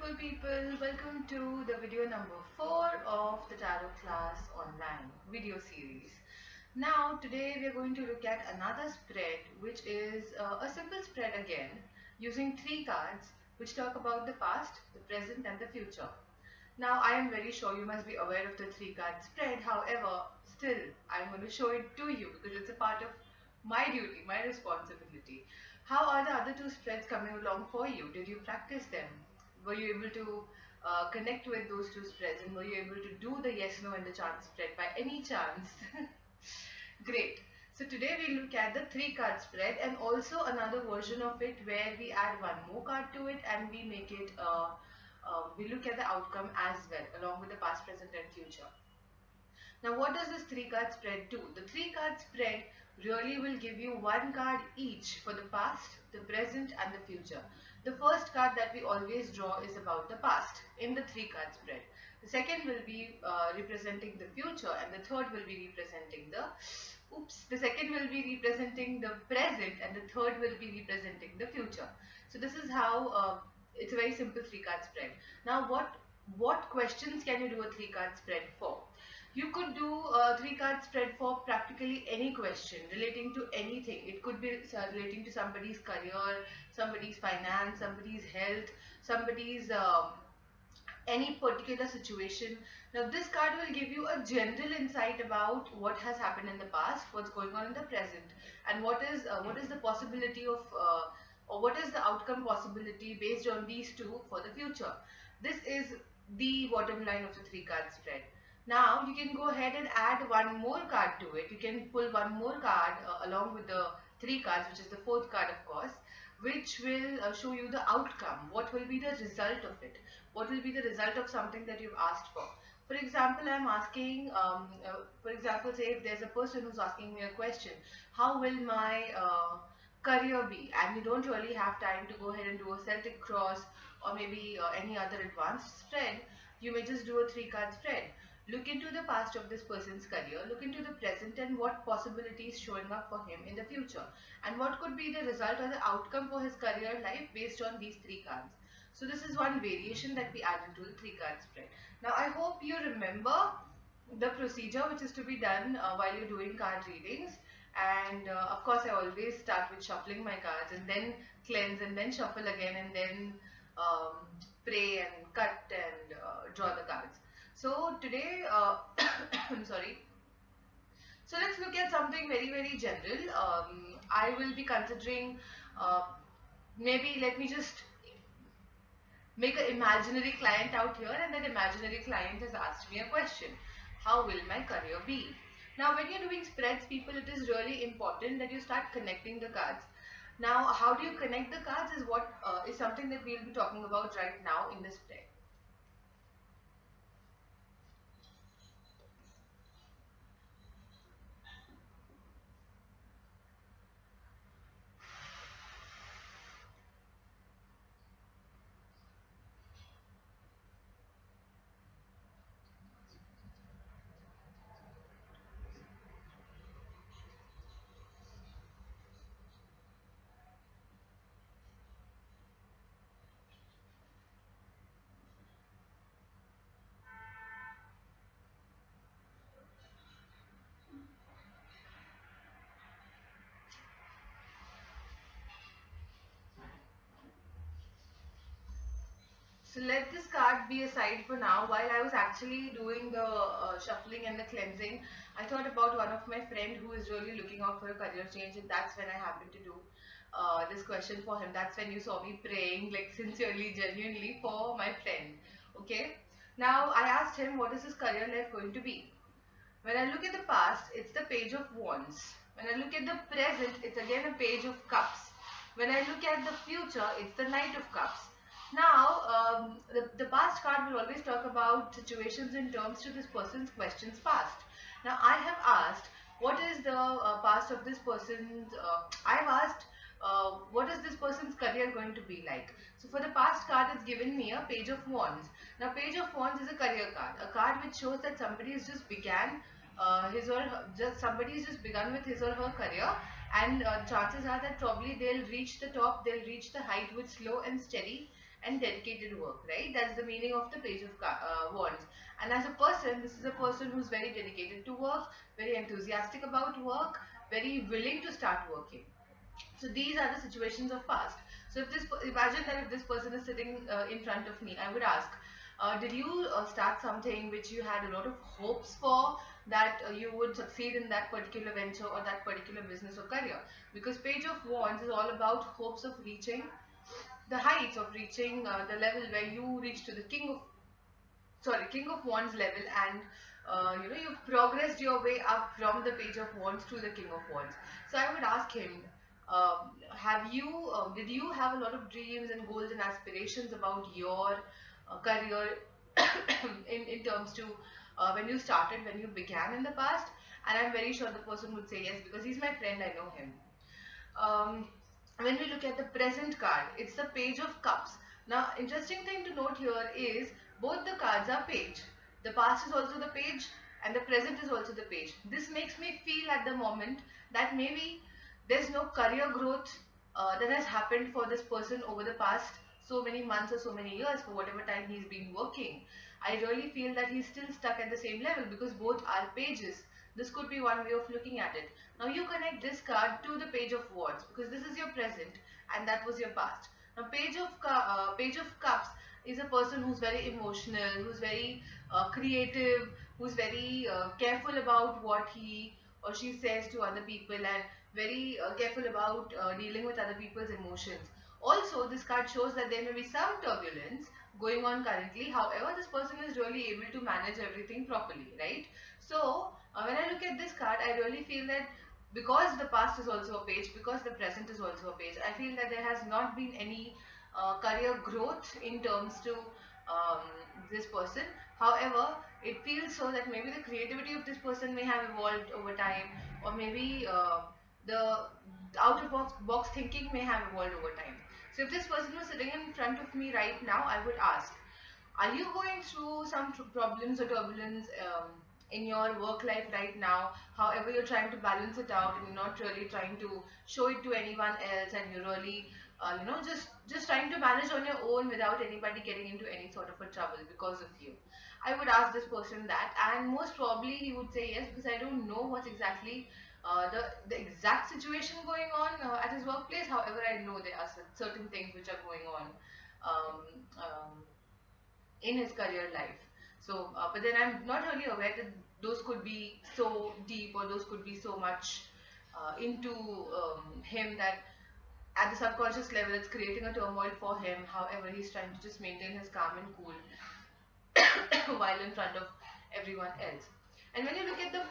beautiful people, welcome to the video number 4 of the Tarot Class Online video series. Now today we are going to look at another spread, which is a simple spread again using 3 cards which talk about the past, the present and the future. Now I am very sure you must be aware of the 3 card spread, however still I am going to show it to you because it's a part of my duty, my responsibility. How are the other 2 spreads coming along for you? Did you practice them? Were you able to connect with those 2 spreads, and were you able to do the yes, no and the chance spread by any chance? Great. So today we look at the 3 card spread and also another version of it where we add one more card to it and we make it, we look at the outcome as well along with the past, present and future. Now what does this 3 card spread do? The 3 card spread really will give you one card each for the past, the present and the future. The first card that we always draw is about the past in the 3 card spread. The second will be representing the future and the third will be representing the second will be representing the present and the third will be representing the future. So this is how it's a very simple 3 card spread. Now what questions can you do a 3 card spread for? You could do a 3 card spread for practically any question relating to anything. It could be relating to somebody's career, somebody's finance, somebody's health, somebody's any particular situation. Now this card will give you a general insight about what has happened in the past, what's going on in the present, and what is the possibility of or what is the outcome possibility based on these 2 for the future. This is the bottom line of the 3 card spread. Now you can go ahead and add one more card to it. You can pull one more card along with the 3 cards, which is the 4th card of course, which will show you the outcome. What will be the result of it? What will be the result of something that you've asked for? For example, I'm asking, for example, say if there's a person who's asking me a question, how will my career be? And you don't really have time to go ahead and do a Celtic cross or maybe any other advanced spread. You may just do a 3 card spread. Look into the past of this person's career, look into the present and what possibilities showing up for him in the future, and what could be the result or the outcome for his career life based on these 3 cards. So this is one variation that we add into the 3 card spread. Now I hope you remember the procedure which is to be done while you're doing card readings, and of course I always start with shuffling my cards and then cleanse and then shuffle again and then pray and cut and draw the cards. So today, I'm sorry. So let's look at something very general. I will be considering, maybe let me just make an imaginary client out here, and that imaginary client has asked me a question. How will my career be? Now when you're doing spreads, people, it is really important that you start connecting the cards. Now how do you connect the cards is what is something that we'll be talking about right now in this spread. So let this card be aside for now. While I was actually doing the shuffling and the cleansing, I thought about one of my friend who is really looking out for a career change, and that's when I happened to do this question for him. That's when you saw me praying like sincerely, genuinely for my friend. Okay. Now I asked him what is his career life going to be. When I look at the past, it's the Page of Wands. When I look at the present, it's again a Page of Cups. When I look at the future, it's the Knight of Cups. Now, the past card will always talk about situations in terms to this person's questions past. Now, I have asked, what is the past of this person's, I have asked, what is this person's career going to be like? So, for the past card, it's given me a Page of Wands. Now, Page of Wands is a career card, a card which shows that somebody has just began somebody has just begun with his or her career, and chances are that probably they'll reach the top, they'll reach the height with slow and steady, and dedicated work, right? That's the meaning of the Page of Wands. And as a person, this is a person who's very dedicated to work, very enthusiastic about work, very willing to start working. So these are the situations of past. So if this, imagine that if this person is sitting in front of me, I would ask, did you start something which you had a lot of hopes for, that you would succeed in that particular venture or that particular business or career? Because Page of Wands is all about hopes of reaching the heights, of reaching the level where you reach to the King of Wands level, and you've progressed your way up from the Page of Wands to the King of Wands. So I would ask him, did you have a lot of dreams and goals and aspirations about your career in terms to when you started, when you began in the past? And I'm very sure the person would say yes, because he's my friend, I know him. um, when we look at the present card, it's the Page of Cups. Now, interesting thing to note here is both the cards are page. The past is also the page and the present is also the page. This makes me feel at the moment that maybe there's no career growth that has happened for this person over the past so many months or so many years, for whatever time he's been working. I really feel that he's still stuck at the same level because both are pages. This could be one way of looking at it. Now you connect this card to the Page of Wands because this is your present and that was your past. Now Page of Cups is a person who's very emotional, who's very creative, who's very careful about what he or she says to other people, and very careful about dealing with other people's emotions. Also, this card shows that there may be some turbulence going on currently. However, this person is really able to manage everything properly, right? So, when I look at this card, I really feel that because the past is also a page, because the present is also a page, I feel that there has not been any career growth in terms to this person. However, it feels so that maybe the creativity of this person may have evolved over time, or maybe the out of box thinking may have evolved over time. So if this person was sitting in front of me right now, I would ask, are you going through some problems or turbulence in your work life right now? However, you're trying to balance it out and you're not really trying to show it to anyone else, and you're really, just trying to manage on your own without anybody getting into any sort of a trouble because of you. I would ask this person that, and most probably he would say yes, because I don't know what's exactly the exact situation going on at his workplace. However, I know there are certain things which are going on um, um, in his career life. So, but then I'm not really aware that those could be so deep, or those could be so much into him that at the subconscious level it's creating a turmoil for him. However, he's trying to just maintain his calm and cool while in front of everyone else. And when you look at the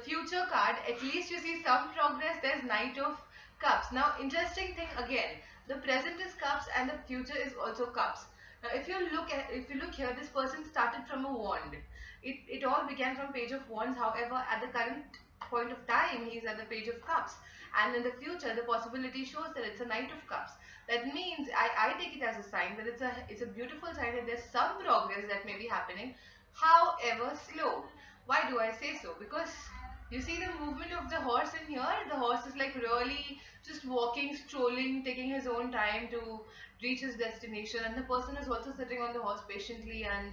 future card, at least you see some progress. There's Knight of Cups. Now, interesting thing again, the present is cups and the future is also cups. Now, if you look here, this person started from a wand. It all began from Page of Wands. However, at the current point of time, he's at the Page of Cups. And in the future, the possibility shows that it's a Knight of Cups. That means I take it as a sign that it's a beautiful sign that there's some progress that may be happening, however slow. Why do I say so? Because you see the movement of the horse in here. The horse is like really just walking, strolling, taking his own time to reach his destination, and the person is also sitting on the horse patiently and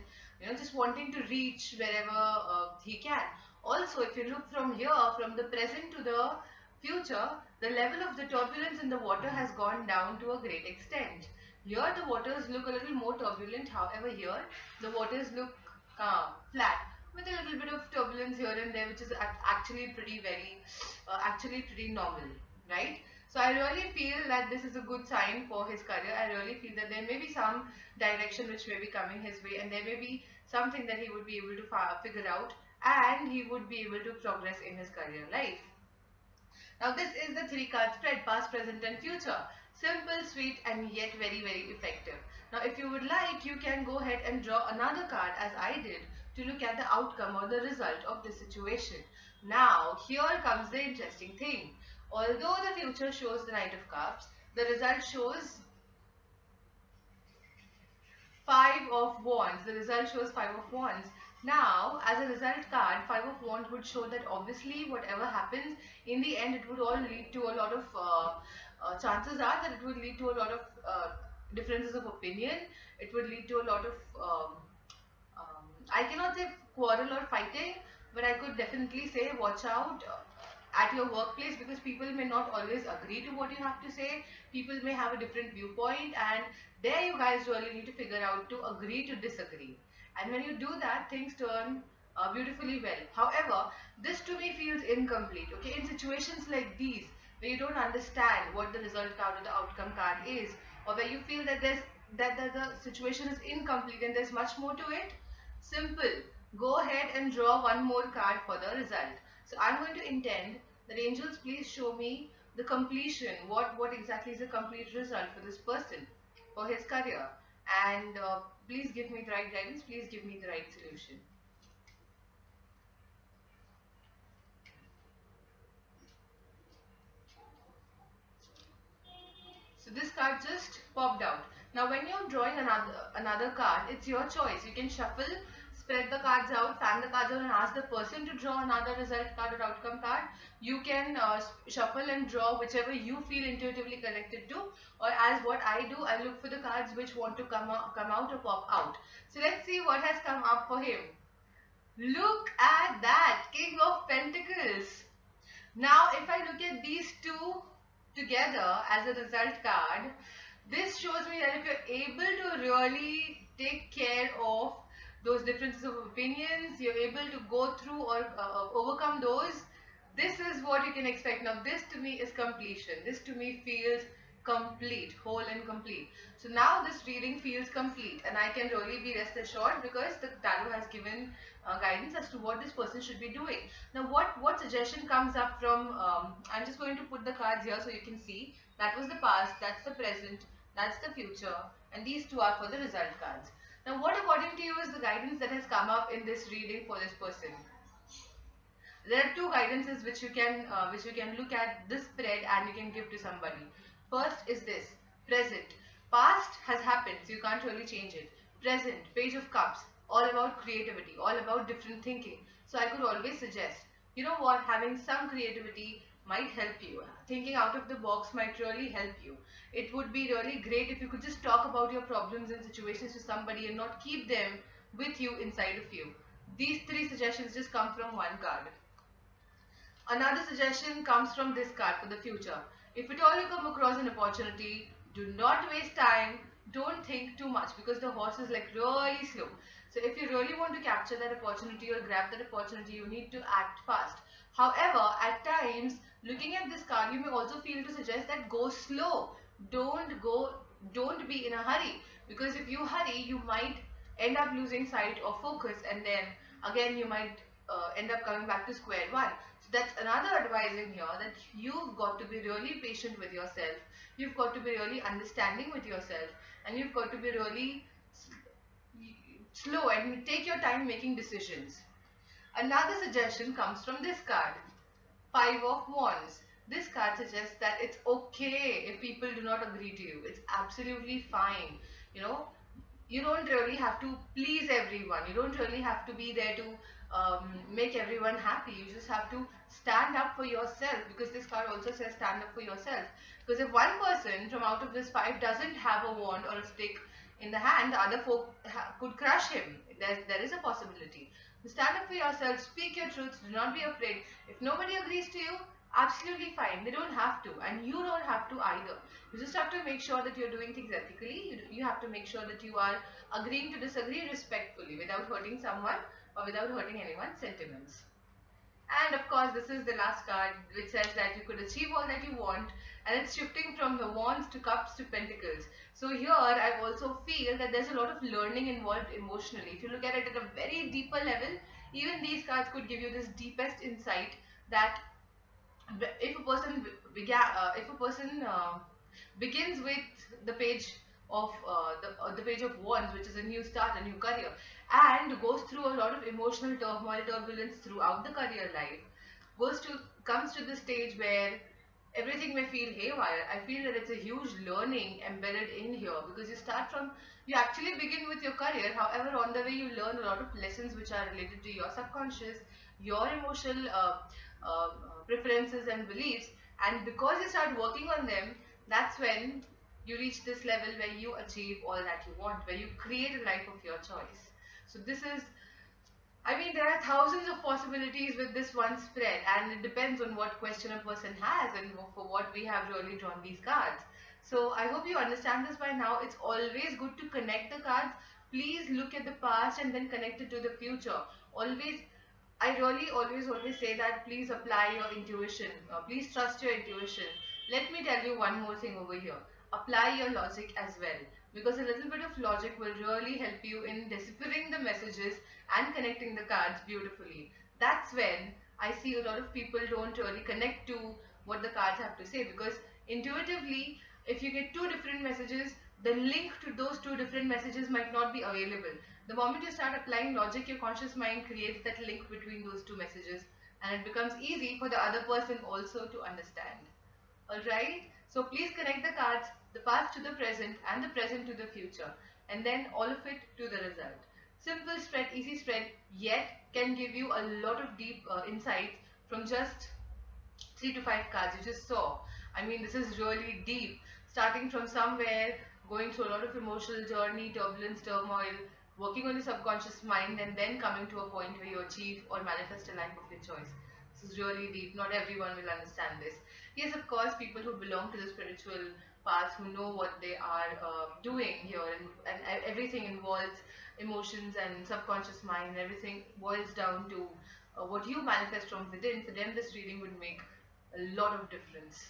just wanting to reach wherever he can. Also, if you look from here, from the present to the future, the level of the turbulence in the water has gone down to a great extent. Here the waters look a little more turbulent, however here the waters look flat, with a little bit of turbulence here and there, which is actually pretty normal, right? So I really feel that this is a good sign for his career. I really feel that there may be some direction which may be coming his way, and there may be something that he would be able to figure out, and he would be able to progress in his career life. Now this is the three card spread, past, present and future. Simple, sweet and yet very, very effective. Now if you would like, you can go ahead and draw another card as I did to look at the outcome or the result of this situation. Now here comes the interesting thing. Although the future shows the Knight of Cups, the result shows Five of Wands. The result shows Five of Wands. Now, as a result card, Five of Wands would show that obviously whatever happens, in the end it would all lead to a lot of, chances are that it would lead to a lot of differences of opinion. It would lead to a lot of I cannot say quarrel or fighting, but I could definitely say watch out at your workplace, because people may not always agree to what you have to say. People may have a different viewpoint, and there you guys really need to figure out to agree to disagree. And when you do that, things turn beautifully well. However, this to me feels incomplete. Okay, in situations like these, where you don't understand what the result card or the outcome card is, or where you feel that the situation is incomplete and there's much more to it, simple. Go ahead and draw one more card for the result. So I'm going to intend that angels please show me the completion. What exactly is the complete result for this person, for his career, and please give me the right guidance. Please give me the right solution. So this card just popped out. Now when you're drawing another card, it's your choice. You can shuffle, spread the cards out, fan the cards out, and ask the person to draw another result card or outcome card. You can shuffle and draw whichever you feel intuitively connected to, or as what I do, I look for the cards which want to come out or pop out. So let's see what has come up for him. Look at that, King of Pentacles. Now, if I look at these two together as a result card, this shows me that if you're able to really take care of those differences of opinions, you're able to go through or overcome those, this is what you can expect. Now, this to me is completion. This to me feels complete, whole and complete. So now this reading feels complete, and I can really be rest assured because the tarot has given guidance as to what this person should be doing. Now, what suggestion comes up from? I'm just going to put the cards here so you can see. That was the past. That's the present. That's the future, and these two are for the result cards. Now, what according to you is the guidance that has come up in this reading for this person? There are two guidances which you can look at this spread and you can give to somebody. First is this: present. Past has happened, so you can't really change it. Present, Page of Cups, all about creativity, all about different thinking. So I could always suggest, you know what, having some creativity might help you. Thinking out of the box might really help you. It would be really great if you could just talk about your problems and situations to somebody and not keep them with you inside of you. These three suggestions just come from one card. Another suggestion comes from this card for the future. If at all you come across an opportunity, do not waste time. Don't think too much, because the horse is like really slow. So if you really want to capture that opportunity or grab that opportunity, you need to act fast. However, at times, looking at this card, you may also feel to suggest that go slow. Don't be in a hurry, because if you hurry, you might end up losing sight of focus, and then again you might end up coming back to square one. So that's another advice in here, that you've got to be really patient with yourself. You've got to be really understanding with yourself, and you've got to be really slow and take your time making decisions. Another suggestion comes from this card, Five of Wands. This card suggests that it's okay if people do not agree to you. It's absolutely fine. You know, you don't really have to please everyone. You don't really have to be there to make everyone happy. You just have to stand up for yourself, because this card also says stand up for yourself. Because if one person from out of this five doesn't have a wand or a stick in the hand, the other folk could crush him. There is a possibility. Stand up for yourself, speak your truths, do not be afraid. If nobody agrees to you, absolutely fine. They don't have to, and you don't have to either. You just have to make sure that you're doing things ethically. You have to make sure that you are agreeing to disagree respectfully without hurting someone or without hurting anyone's sentiments. And of course, this is the last card which says that you could achieve all that you want, and it's shifting from the wands to cups to pentacles. So here I also feel that there's a lot of learning involved emotionally. If you look at it at a very deeper level, even these cards could give you this deepest insight that if a person begins with the page of the page of wands, which is a new start, a new career, and goes through a lot of emotional turmoil, turbulence throughout the career life, comes to the stage where everything may feel haywire. I feel that it's a huge learning embedded in here, because you actually begin with your career. However, on the way you learn a lot of lessons which are related to your subconscious, your emotional preferences and beliefs, and because you start working on them, that's when you reach this level where you achieve all that you want, where you create a life of your choice. So this is, I mean, there are thousands of possibilities with this one spread, and it depends on what question a person has and for what we have really drawn these cards. So I hope you understand this by now. It's always good to connect the cards. Please look at the past and then connect it to the future. Always, I really always say that please apply your intuition. Please trust your intuition. Let me tell you one more thing over here. Apply your logic as well, because a little bit of logic will really help you in deciphering the messages and connecting the cards beautifully. That's when I see a lot of people don't really connect to what the cards have to say, because intuitively, if you get two different messages, the link to those two different messages might not be available. The moment you start applying logic, your conscious mind creates that link between those two messages, and it becomes easy for the other person also to understand. Alright? So please connect the cards, the past to the present and the present to the future, and then all of it to the result. Simple spread, easy spread, yet can give you a lot of deep insights from just 3 to 5 cards you just saw. I mean, this is really deep, starting from somewhere, going through a lot of emotional journey, turbulence, turmoil, working on the subconscious mind, and then coming to a point where you achieve or manifest a life of your choice. This is really deep. Not everyone will understand this. Yes, of course, people who belong to the spiritual path, who know what they are doing here, and everything involves emotions and subconscious mind, and everything boils down to what you manifest from within. For them, this reading would make a lot of difference.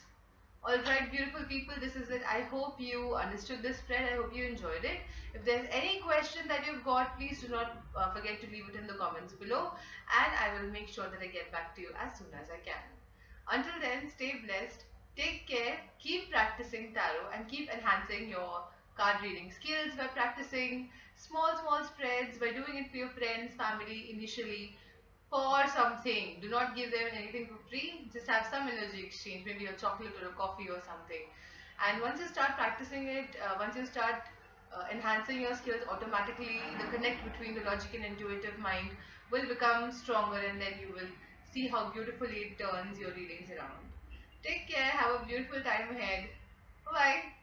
Alright, beautiful people, this is it. I hope you understood this spread. I hope you enjoyed it. If there's any question that you've got, please do not forget to leave it in the comments below, and I will make sure that I get back to you as soon as I can. Until then, stay blessed, take care, keep practicing tarot, and keep enhancing your card reading skills by practicing small spreads, by doing it for your friends, family initially, for something. Do not give them anything for free. Just have some energy exchange, maybe a chocolate or a coffee or something. And once you start practicing it, once you start enhancing your skills, automatically the connect between the logic and intuitive mind will become stronger, and then you will see how beautifully it turns your readings around. Take care. Have a beautiful time ahead. Bye bye.